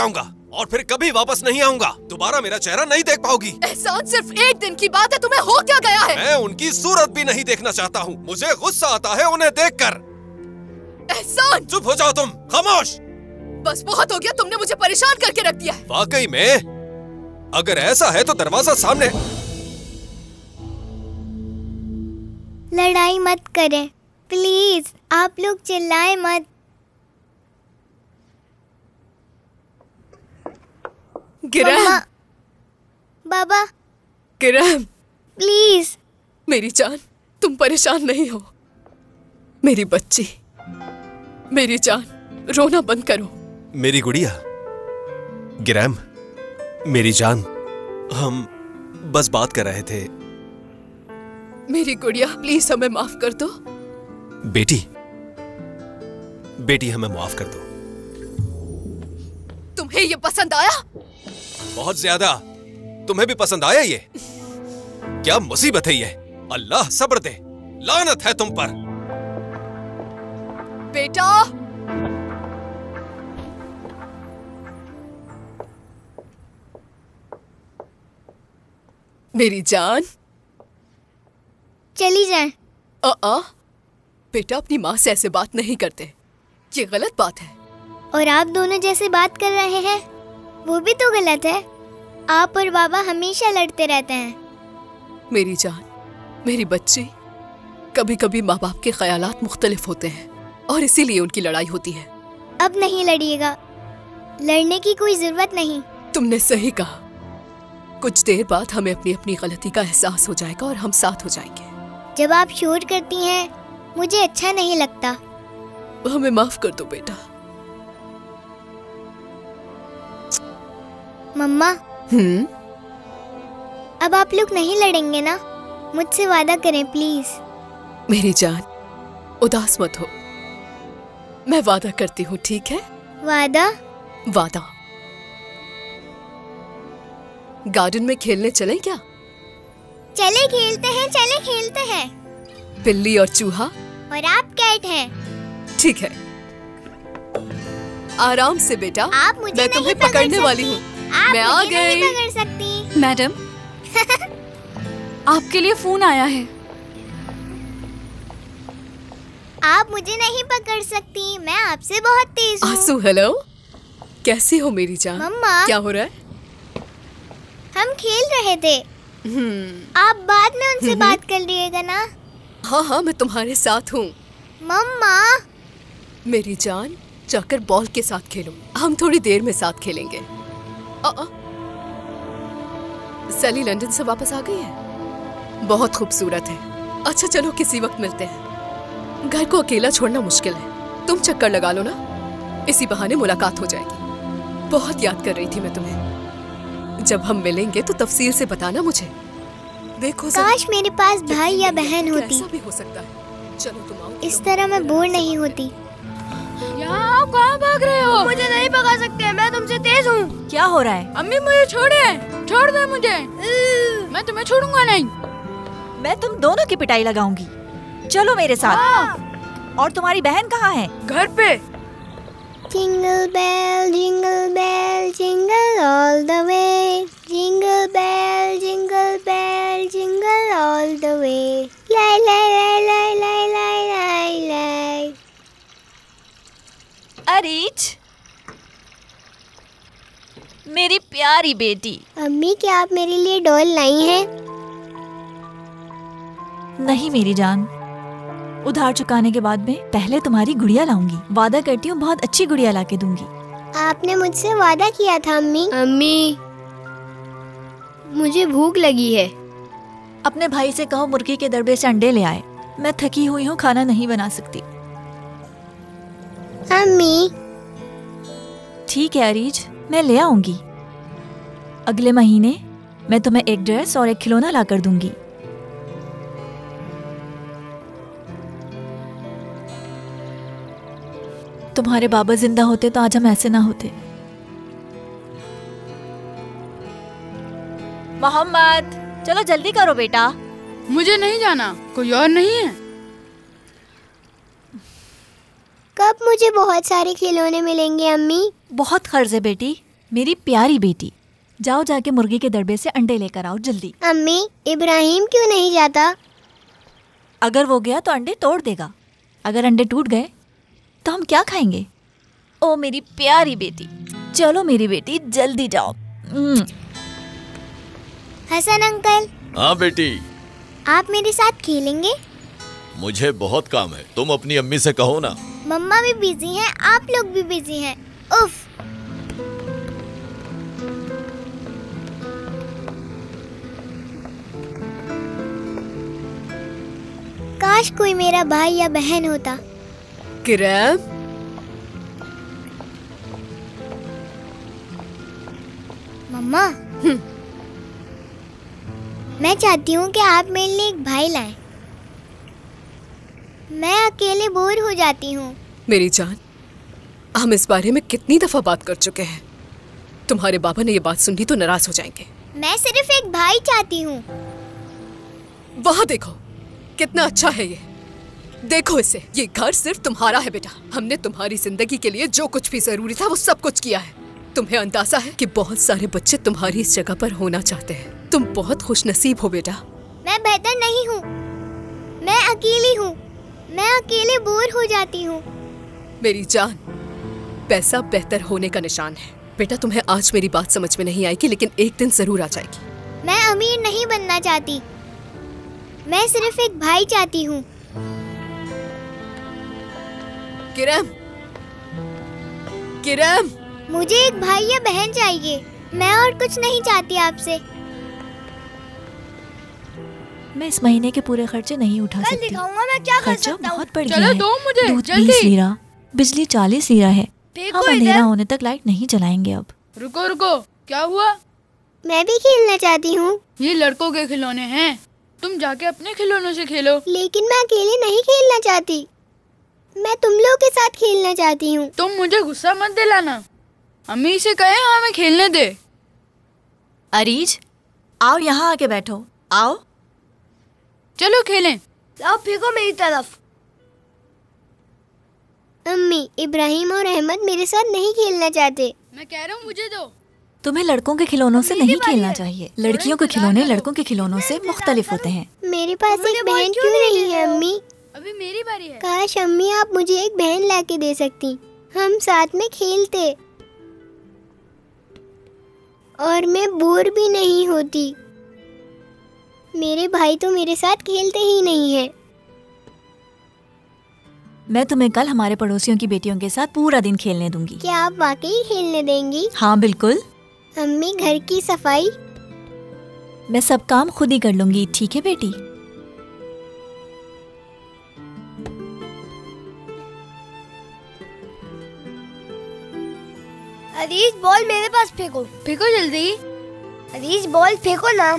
जाऊंगा और फिर कभी वापस नहीं आऊंगा। दोबारा मेरा चेहरा नहीं देख पाओगी। एहसान, सिर्फ एक दिन की बात है, तुम्हें हो क्या गया है? मैं उनकी सूरत भी नहीं देखना चाहता हूँ। मुझे गुस्सा आता है उन्हें देखकर। एहसान, चुप हो जाओ तुम, खामोश। बस बहुत हो गया, तुमने मुझे परेशान करके रख दिया है। वाकई में? अगर ऐसा है तो दरवाजा सामने। लड़ाई मत करें प्लीज, आप लोग चिल्लाएं मत। गिरहम, बाबा, गिरहम, प्लीज। मेरी जान, तुम परेशान नहीं हो। मेरी बच्ची, मेरी जान, रोना बंद करो। मेरी गुड़िया, गिरहम, मेरी जान, हम बस बात कर रहे थे। मेरी गुड़िया, प्लीज हमें माफ कर दो। बेटी, बेटी हमें माफ कर दो। तुम्हें ये पसंद आया? बहुत ज्यादा। तुम्हें भी पसंद आया ये? क्या मुसीबत है ये। अल्लाह सब्र दे, लानत है तुम पर। बेटा, मेरी जान, चली जाएं। बेटा, अपनी माँ से ऐसे बात नहीं करते, ये गलत बात है। और आप दोनों जैसे बात कर रहे हैं वो भी तो गलत है। आप और बाबा हमेशा लड़ते रहते हैं। मेरी जान, मेरी बच्ची, कभी कभी माँ बाप के ख्यालात मुख्तलिफ होते हैं और इसीलिए उनकी लड़ाई होती है। अब नहीं लड़िएगा, लड़ने की कोई जरूरत नहीं। तुमने सही कहा। कुछ देर बाद हमें अपनी अपनी गलती का एहसास हो जाएगा और हम साथ हो जाएंगे। जब आप शोर करती हैं मुझे अच्छा नहीं लगता। हमें माफ कर दो बेटा। मम्मा, अब आप लोग नहीं लड़ेंगे ना? मुझसे वादा करें प्लीज। मेरी जान, उदास मत हो, मैं वादा करती हूँ, ठीक है? वादा? वादा। गार्डन में खेलने चलें क्या? चले खेलते हैं, चले खेलते हैं। बिल्ली और चूहा और आप कैट हैं। ठीक है। आराम से बेटा, आप मुझे मैं तुम्हें पकड़ने वाली हूँ। मैं आ गई। नहीं पकड़ सकती। मैडम, आपके लिए फोन आया है। आप मुझे नहीं पकड़ सकती, मैं आपसे बहुत तेज हूँ। आंसू, हेलो, कैसी हो मेरी जान? मम्मा, क्या हो रहा है? हम खेल रहे थे। आप बाद में उनसे बात कर लीजिएगा ना? हाँ हाँ, मैं तुम्हारे साथ हूँ। मम्मा, मेरी जान, जाकर बॉल के साथ खेलो, हम थोड़ी देर में साथ खेलेंगे। सैली लंदन से वापस आ गई है? बहुत खूबसूरत है। अच्छा चलो, किसी वक्त मिलते हैं। घर को अकेला छोड़ना मुश्किल है, तुम चक्कर लगा लो ना, इसी बहाने मुलाकात हो जाएगी। बहुत याद कर रही थी मैं तुम्हें। जब हम मिलेंगे तो तफसील से बताना मुझे। देखो, काश मेरे पास भाई या बहन होती। ऐसा भी हो सकता है। चलो तुम आओ, इस तरह मैं बोर नहीं होती। यहाँ कहाँ भाग रहे हो? मुझे नहीं पकड़ सकते, मैं तुमसे तेज हूँ। क्या हो रहा है? अम्मी मुझे छोड़े, छोड़ दे मुझे। मैं तुम्हें छोड़ूंगा नहीं। मैं तुम दोनों की पिटाई लगाऊंगी। चलो मेरे साथ। और तुम्हारी बहन कहाँ है? घर पे। Jingle bell jingle all the way, jingle bell jingle all the way, लाई लाई लाई लाई लाई लाई लाई लाई। अरीज, मेरी प्यारी बेटी। अम्मी, क्या आप मेरे लिए डॉल लाई हैं? नहीं मेरी जान, उधार चुकाने के बाद में पहले तुम्हारी गुड़िया लाऊंगी। वादा करती हूँ बहुत अच्छी गुड़िया लाके दूंगी। आपने मुझसे वादा किया था अम्मी। अम्मी, मुझे भूख लगी है। अपने भाई से कहो मुर्गी के दरबे से अंडे ले आए। मैं थकी हुई हूँ, खाना नहीं बना सकती। अम्मी, ठीक है अरीज, मैं ले आऊंगी। अगले महीने मैं तुम्हें एक ड्रेस और एक खिलौना ला कर दूंगी। तुम्हारे बाबा जिंदा होते तो आज हम ऐसे ना होते। मोहम्मद, चलो जल्दी करो बेटा। मुझे नहीं जाना, कोई और नहीं है? कब मुझे बहुत सारे खिलौने मिलेंगे अम्मी? बहुत खर्च है बेटी, मेरी प्यारी बेटी, जाओ जाके मुर्गी के दड़बे से अंडे लेकर आओ जल्दी। अम्मी, इब्राहिम क्यों नहीं जाता? अगर वो गया तो अंडे तोड़ देगा, अगर अंडे टूट गए तो हम क्या खाएंगे? ओ मेरी प्यारी बेटी, चलो मेरी बेटी जल्दी जाओ। हसन अंकल, हाँ बेटी, आप मेरे साथ खेलेंगे? मुझे बहुत काम है, तुम अपनी अम्मी से कहो ना। मम्मा भी बिजी हैं, आप लोग भी बिजी हैं। उफ। काश कोई मेरा भाई या बहन होता। किरम, मम्मा, मैं चाहती हूँ कि आप मेरे लिए एक भाई लाएं। मैं अकेले बोर हो जाती हूँ। मेरी जान, हम इस बारे में कितनी दफा बात कर चुके हैं। तुम्हारे बाबा ने ये बात सुनी तो नाराज हो जाएंगे। मैं सिर्फ एक भाई चाहती हूँ। वहाँ देखो, कितना अच्छा है ये। देखो इसे, ये घर सिर्फ तुम्हारा है बेटा। हमने तुम्हारी जिंदगी के लिए जो कुछ भी जरूरी था वो सब कुछ किया है। तुम्हें अंदाजा है कि बहुत सारे बच्चे तुम्हारी इस जगह पर होना चाहते हैं। तुम बहुत खुशनसीब हो बेटा। मैं बेहतर नहीं हूँ, मैं अकेली हूँ। मैं अकेले बोर हो जाती हूँ। मेरी जान, पैसा बेहतर होने का निशान है बेटा। तुम्हें आज मेरी बात समझ में नहीं आएगी, लेकिन एक दिन जरूर आ जाएगी। मैं अमीर नहीं बनना चाहती, मैं सिर्फ एक भाई चाहती हूँ। किरम, किरम, मुझे एक भाई या बहन चाहिए। मैं और कुछ नहीं चाहती आपसे। मैं इस महीने के पूरे खर्चे नहीं उठा सकती। दिखाऊंगा मैं क्या कर खर्चा सकता हूँ। बहुत बढ़ चलो गया है। दो मुझे, दूध जल्दी। 20 लीरा, बिजली 40 लीरा है। देखो हम अंधेरा होने तक लाइट नहीं जलाएंगे अब। रुको रुको, क्या हुआ? मैं भी खेलना चाहती हूँ। ये लड़कों के खिलौने हैं, तुम जाके अपने खिलौनों से खेलो। लेकिन मैं अकेले नहीं खेलना चाहती, मैं तुम लोग के साथ खेलना चाहती हूँ। तुम मुझे गुस्सा मत दिलाना। अम्मी से कहे हमें खेलने दे। अरीज, आओ यहाँ आके बैठो, आओ। चलो खेलें। लाओ फेंको मेरी तरफ। अम्मी, इब्राहिम और अहमद मेरे साथ नहीं खेलना चाहते। मैं कह रहा हूँ मुझे दो। तुम्हें लड़कों के खिलौनों से नहीं खेलना चाहिए। लड़कियों के खिलौने लड़कों के खिलौनों से मुख्तलिफ होते हैं। मेरे पास एक बहन क्यों नहीं है अम्मी? अभी मेरी बारी है। काश अम्मी आप मुझे एक बहन लाके दे सकती, हम साथ में खेलते और मैं बोर भी नहीं होती। मेरे भाई तो मेरे साथ खेलते ही नहीं है। मैं तुम्हें कल हमारे पड़ोसियों की बेटियों के साथ पूरा दिन खेलने दूंगी। क्या आप वाकई खेलने देंगी? हाँ बिल्कुल। अम्मी, घर की सफाई? मैं सब काम खुद ही कर लूंगी, ठीक है बेटी? अरीज, बॉल मेरे पास फेंको। फेंको जल्दी। अरीज, बॉल फेंको ना।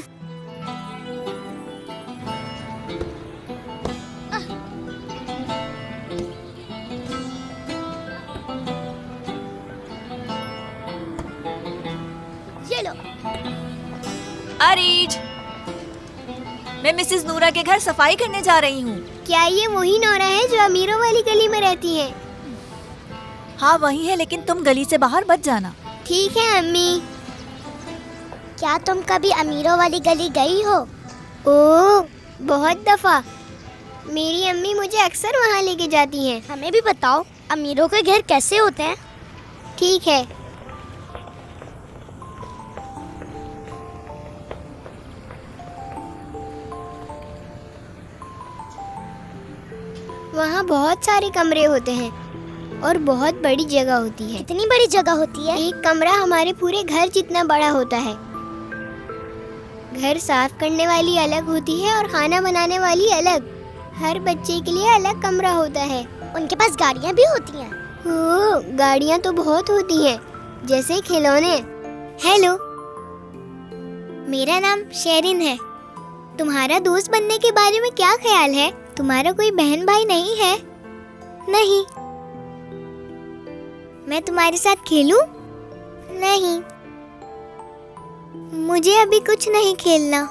ये लो। अरीज, मैं मिसेस नूरा के घर सफाई करने जा रही हूँ। क्या ये वही नौरा है जो अमीरों वाली गली में रहती है? हाँ वही है, लेकिन तुम गली से बाहर मत जाना। ठीक है अम्मी। क्या तुम कभी अमीरों वाली गली गई हो? ओह, बहुत दफा। मेरी अम्मी मुझे अक्सर वहाँ लेके जाती हैं। हमें भी बताओ, अमीरों के घर कैसे होते हैं? ठीक है। वहाँ बहुत सारे कमरे होते हैं और बहुत बड़ी जगह होती है। कितनी बड़ी जगह होती है? एक कमरा हमारे पूरे घर जितना बड़ा होता है। घर साफ करने वाली अलग होती है और खाना बनाने वाली अलग। हर बच्चे के लिए अलग कमरा होता है। उनके पास गाड़ियाँ भी होती हैं। ओह, गाड़ियाँ तो बहुत होती हैं, जैसे खिलौने। हेलो, मेरा नाम शेरिन है। तुम्हारा दोस्त बनने के बारे में क्या ख्याल है? तुम्हारा कोई बहन भाई नहीं है? नहीं। मैं तुम्हारे साथ खेलूं? नहीं, मुझे अभी कुछ नहीं खेलना।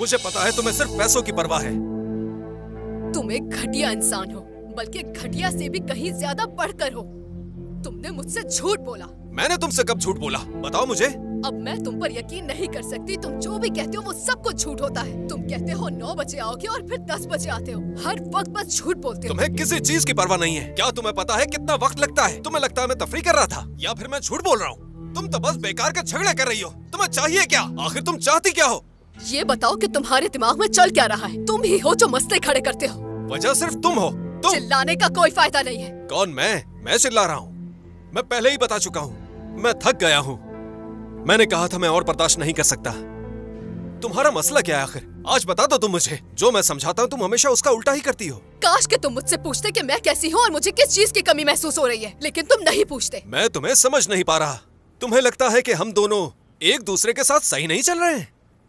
मुझे पता है तुम्हें सिर्फ पैसों की परवाह है। तुम एक घटिया इंसान हो, बल्कि घटिया से भी कहीं ज्यादा बढ़कर हो। तुमने मुझसे झूठ बोला। मैंने तुमसे कब झूठ बोला? बताओ मुझे। अब मैं तुम पर यकीन नहीं कर सकती। तुम जो भी कहते हो वो सब कुछ झूठ होता है। तुम कहते हो 9 बजे आओगे और फिर 10 बजे आते हो। हर वक्त बस झूठ बोलते हो। तुम्हें किसी चीज की परवाह नहीं है। क्या तुम्हें पता है कितना वक्त लगता है? तुम्हें लगता है मैं तफरी कर रहा था, या फिर मैं झूठ बोल रहा हूँ? तुम तो बस बेकार के झगड़े कर रही हो। तुम्हें चाहिए क्या? आखिर तुम चाहती क्या हो? ये बताओ कि तुम्हारे दिमाग में चल क्या रहा है? तुम ही हो जो मसले खड़े करते हो। वजह सिर्फ तुम हो। तुम। चिल्लाने का कोई फायदा नहीं है। कौन? मैं चिल्ला रहा हूँ? मैं पहले ही बता चुका हूँ, मैं थक गया हूँ। मैंने कहा था मैं और बर्दाश्त नहीं कर सकता। तुम्हारा मसला क्या है आखिर? आज बता दो तुम मुझे। जो मैं समझाता हूँ तुम हमेशा उसका उल्टा ही करती हो। काश कि तुम मुझसे पूछते कि मैं कैसी हूँ और मुझे किस चीज की कमी महसूस हो रही है, लेकिन तुम नहीं पूछते। मैं तुम्हें समझ नहीं पा रहा। तुम्हें लगता है कि हम दोनों एक दूसरे के साथ सही नहीं चल रहे हैं?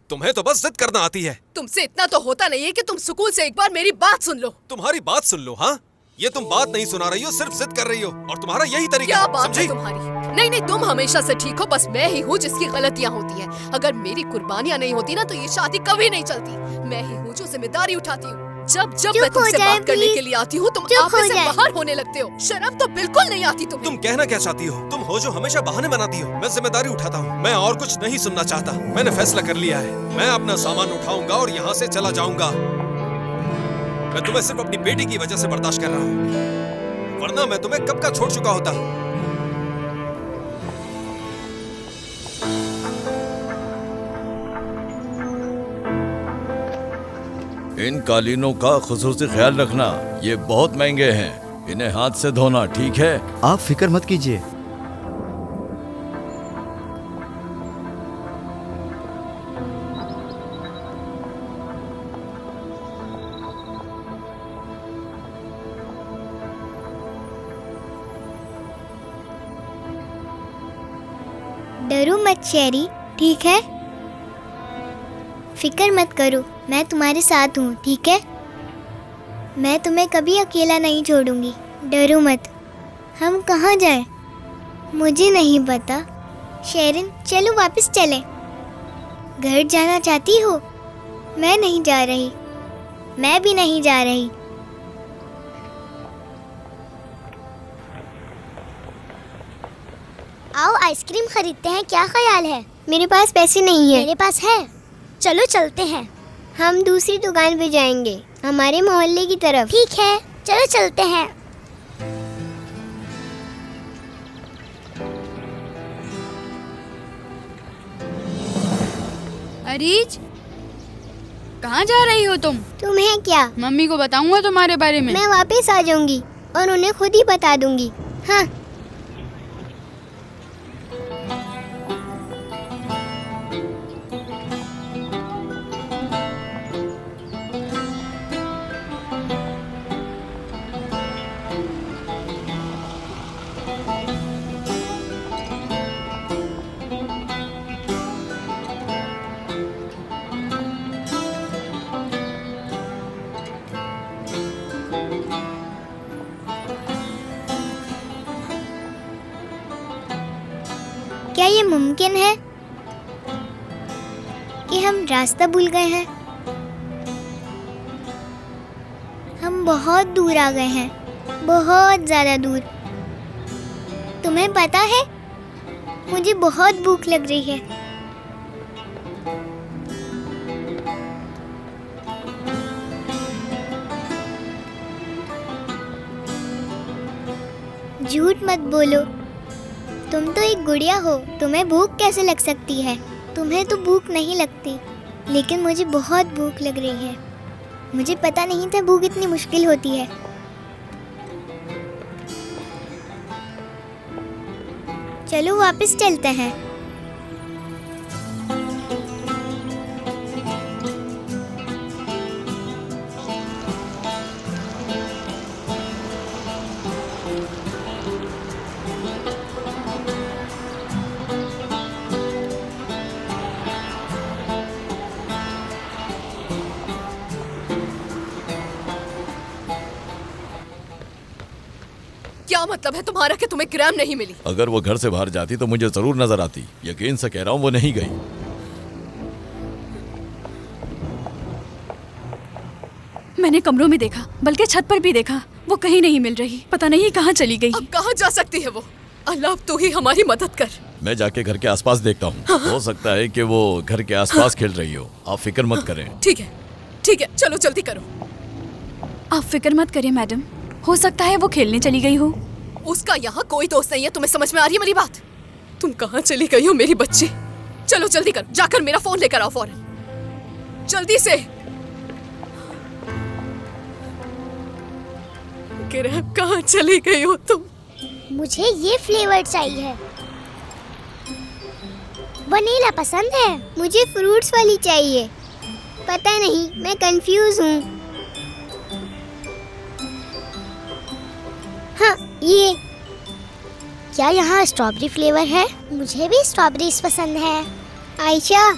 तुम्हें तो बस जिद करना आती है। तुमसे इतना तो होता नहीं है कि तुम सुकून से एक बार मेरी बात सुन लो। तुम्हारी बात सुन लो? हाँ, ये तुम बात नहीं सुना रही हो, सिर्फ जिद कर रही हो, और तुम्हारा यही तरीका क्या है, बात समझी? है तुम्हारी? नहीं, तुम हमेशा से ठीक हो, बस मैं ही हूँ जिसकी गलतियाँ होती हैं। अगर मेरी कुर्बानियाँ नहीं होती ना तो ये शादी कभी नहीं चलती। मैं ही हूँ जो जिम्मेदारी उठाती हूँ। जब मैं तुमसे बात करने के लिए आती हूँ तुम आपस से बाहर होने लगते हो। शर्म तो बिल्कुल नहीं आती तुम्हें। तुम कहना क्या चाहती हो? तुम हो जो हमेशा बहाने बनाती हो। मैं जिम्मेदारी उठाता हूँ, मैं और कुछ नहीं सुनना चाहता। मैंने फैसला कर लिया है, मैं अपना सामान उठाऊंगा और यहाँ से चला जाऊंगा। मैं तुम्हें सिर्फ अपनी बेटी की वजह से बर्दाश्त कर रहा हूँ, वरना मैं तुम्हें कब का छोड़ चुका होता। इन कालीनों का खुसूसी ख्याल रखना, ये बहुत महंगे हैं। इन्हें हाथ से धोना, ठीक है? आप फिक्र मत कीजिए। डरो मत शेरी, ठीक है? फिक्र मत करो, मैं तुम्हारे साथ हूँ, ठीक है? मैं तुम्हें कभी अकेला नहीं छोड़ूंगी। डरो मत। हम कहाँ जाएं? मुझे नहीं पता। शेरिन, चलो वापस चलें। घर जाना चाहती हो? मैं नहीं जा रही। मैं भी नहीं जा रही। आओ आइसक्रीम खरीदते हैं, क्या ख्याल है? मेरे पास पैसे नहीं है। मेरे पास है, चलो चलते हैं। हम दूसरी दुकान पे जाएंगे, हमारे मोहल्ले की तरफ। ठीक है, चलो चलते हैं। अरीज, कहाँ जा रही हो तुम? तुम्हें क्या? मम्मी को बताऊंगा तुम्हारे बारे में। मैं वापस आ जाऊंगी और उन्हें खुद ही बता दूंगी। हाँ। क्या ये मुमकिन है कि हम रास्ता भूल गए हैं? हम बहुत दूर आ गए हैं, बहुत ज्यादा दूर। तुम्हें पता है, मुझे बहुत भूख लग रही है। झूठ मत बोलो, तुम तो एक गुड़िया हो, तुम्हें भूख कैसे लग सकती है? तुम्हें तो भूख नहीं लगती, लेकिन मुझे बहुत भूख लग रही है। मुझे पता नहीं था भूख इतनी मुश्किल होती है। चलो वापस चलते हैं। क्या मतलब है तुम्हारा कि तुम्हें ग्राम नहीं मिली? अगर वो घर से बाहर जाती तो मुझे जरूर नजर आती। यकीन से कह रहा हूँ वो नहीं गई। मैंने कमरों में देखा, बल्कि छत पर भी देखा, वो कहीं नहीं मिल रही। पता नहीं कहाँ चली गई। अब कहाँ जा सकती है वो? अल्लाह अब तू ही हमारी मदद कर। मैं जाके घर के आसपास देखता हूँ। हो सकता है कि वो घर के आसपास खेल रही हो। आप फिक्र मत करें। ठीक है, चलो जल्दी करो। आप फिक्र मत करिए मैडम, हो सकता है वो खेलने चली गई हो। उसका यहाँ कोई दोस्त नहीं है। तुम्हें समझ में आ रही है मेरी बात? तुम कहाँ चली गई हो मेरी बच्ची? चलो जल्दी कर, जाकर मेरा फोन लेकर आओ फौरन, जल्दी से। ग्रैब, कहाँ चली गई हो तुम? मुझे ये फ्लेवर चाहिए। वनीला पसंद है। मुझे फ्रूट्स वाली चाहिए। पता नहीं, मैं कंफ्यूज हूँ। हाँ, ये क्या यहाँ स्ट्रॉबेरी फ्लेवर है? मुझे भी स्ट्रॉबेरीज पसंद है। आयशा,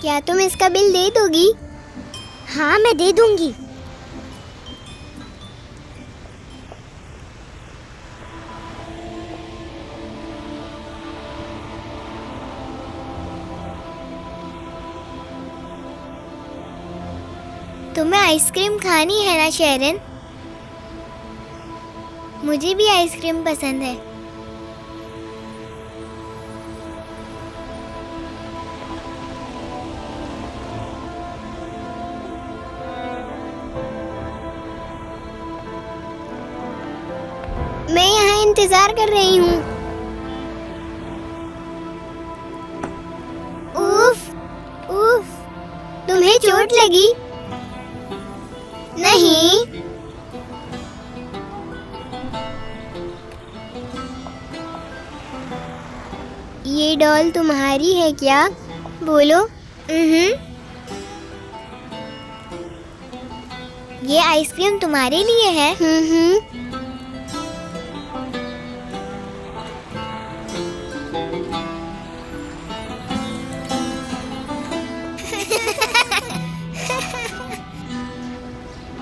क्या तुम इसका बिल दे दोगी? हाँ, मैं दे दूंगी। तुम्हें आइसक्रीम खानी है ना शेरन? मुझे भी आइसक्रीम पसंद है। मैं यहाँ इंतजार कर रही हूँ। उफ, उफ, तुम्हें चोट लगी? नहीं। ये डॉल तुम्हारी है क्या? बोलो। ये आइसक्रीम तुम्हारे लिए है।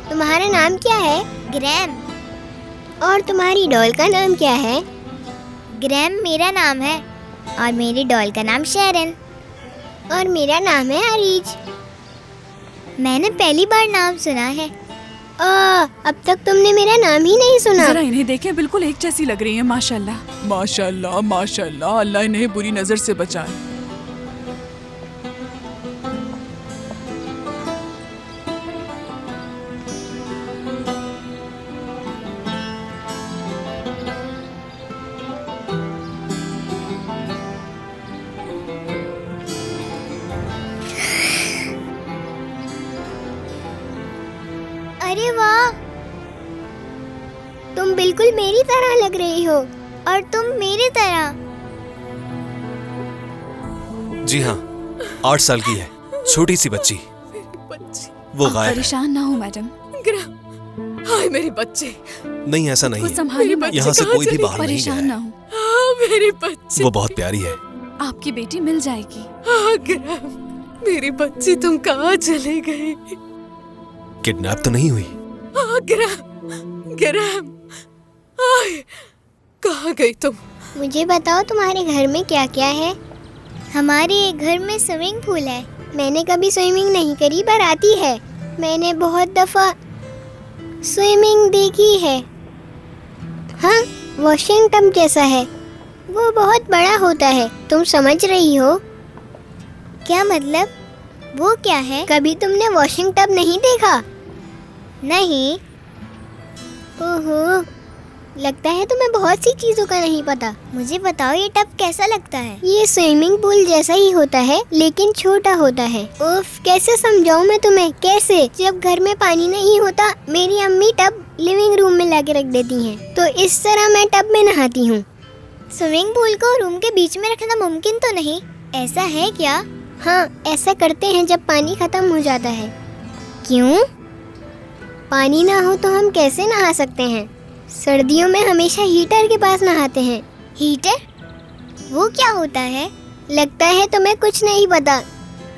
तुम्हारा नाम क्या है? ग्रैम। और तुम्हारी डॉल का नाम क्या है? ग्रैम मेरा नाम है और मेरी डॉल का नाम शेरन और मेरा नाम है अरीज। मैंने पहली बार नाम सुना है। अब तक तुमने मेरा नाम ही नहीं सुना। जरा इन्हें देखें, बिल्कुल एक जैसी लग रही है। माशाल्लाह माशाल्लाह माशाल्लाह, अल्लाह इन्हें बुरी नजर से बचाए। अरे वाह, तुम बिल्कुल मेरी तरह लग रही हो और तुम मेरी तरह। जी हाँ, 8 साल की है, छोटी सी बच्ची। वो आप गायब है। परेशान ना हो मैडम। हाय मेरी बच्ची। नहीं, ऐसा नहीं कुछ है। संभालिए, यहाँ से कोई भी बाहर नहीं परेशान गया ना है। हो। हाँ मेरी बच्ची। वो बहुत प्यारी है। आपकी बेटी मिल जाएगी। हाँ ग्रैब, मेरी बच्ची, तुम कहाँ चली गई? किडनैप तो नहीं हुई? हाँ ग्रैब, कहाँ गई तुम? मुझे बताओ तुम्हारे घर में क्या क्या है? हमारे घर में स्विमिंग पूल है। मैंने कभी स्विमिंग नहीं करी पर आती है। मैंने बहुत दफा स्विमिंग देखी है। हाँ, वॉशिंग टब जैसा है। वो बहुत बड़ा होता है। तुम समझ रही हो? क्या मतलब? वो क्या है? कभी तुमने वॉशिंग टब नहीं देखा? नहीं। ओहो, लगता है तुम्हें बहुत सी चीजों का नहीं पता। मुझे बताओ ये टब कैसा लगता है? ये स्विमिंग पूल जैसा ही होता है लेकिन छोटा होता है। उफ, कैसे समझाऊं मैं तुम्हें? कैसे? जब घर में पानी नहीं होता मेरी अम्मी टब लिविंग रूम में लाके रख देती हैं, तो इस तरह मैं टब में नहाती हूँ। स्विमिंग पूल को रूम के बीच में रखना मुमकिन तो नहीं? ऐसा है क्या? हाँ, ऐसा करते हैं जब पानी खत्म हो जाता है। क्यों? पानी ना हो तो हम कैसे नहा सकते हैं? सर्दियों में हमेशा हीटर के पास नहाते हैं। हीटर? वो क्या होता है? लगता है तुम्हें कुछ नहीं पता।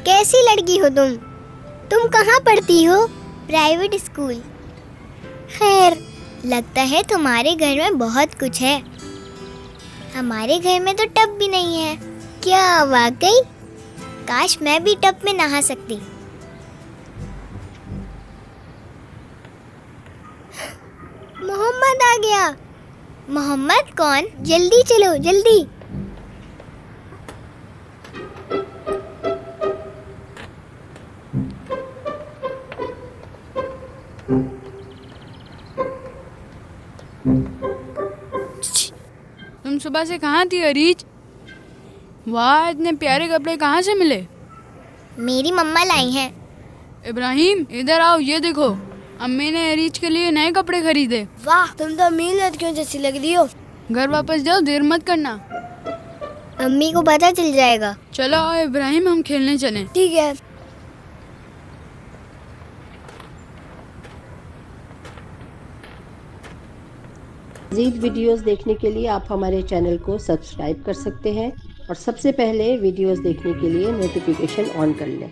कैसी लड़की हो तुम? तुम कहाँ पढ़ती हो? Private school. खैर, लगता है तुम्हारे घर में बहुत कुछ है। हमारे घर में तो टब भी नहीं है। क्या वाकई? काश मैं भी टब में नहा सकती। मोहम्मद आ गया। मोहम्मद कौन? जल्दी चलो जल्दी। तुम सुबह से कहाँ थी अरीज? वाह, इतने प्यारे कपड़े कहाँ से मिले? मेरी मम्मा लाई हैं। इब्राहिम इधर आओ, ये देखो, अम्मी ने अरीज के लिए नए कपड़े खरीदे। वाह, तुम तो अमीर लड़कियों जैसी लग रही हो। घर वापस जाओ, देर मत करना। अम्मी को पता चल जाएगा। चलो आओ इब्राहिम, हम खेलने चलें। ठीक है। मज़ीद वीडियोस देखने के लिए आप हमारे चैनल को सब्सक्राइब कर सकते हैं और सबसे पहले वीडियोस देखने के लिए नोटिफिकेशन ऑन कर लें।